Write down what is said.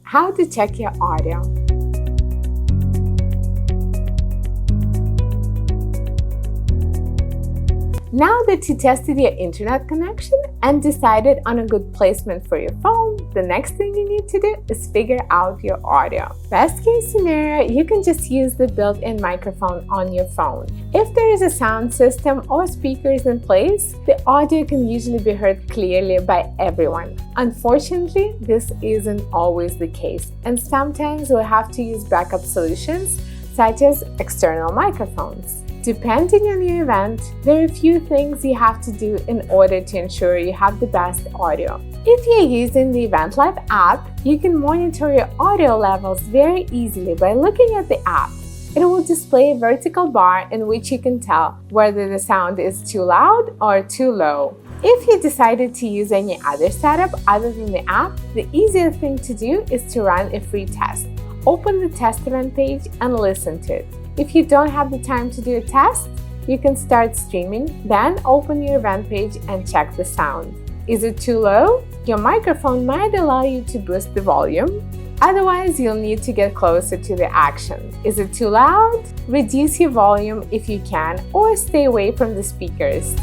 How to check your audio. Now that you tested your internet connection and decided on a good placement for your phone, the next thing you need to do is figure out your audio. Best case scenario, you can just use the built-in microphone on your phone. If there is a sound system or speakers in place, the audio can usually be heard clearly by everyone. Unfortunately, this isn't always the case, and sometimes we have to use backup solutions such as external microphones. Depending on your event, there are a few things you have to do in order to ensure you have the best audio. If you're using the EventLive app, you can monitor your audio levels very easily by looking at the app. It will display a vertical bar in which you can tell whether the sound is too loud or too low. If you decided to use any other setup other than the app, the easiest thing to do is to run a free test. Open the test event page and listen to it. If you don't have the time to do a test, you can start streaming, then open your event page and check the sound. Is it too low? Your microphone might allow you to boost the volume. Otherwise, you'll need to get closer to the action. Is it too loud? Reduce your volume if you can, or stay away from the speakers.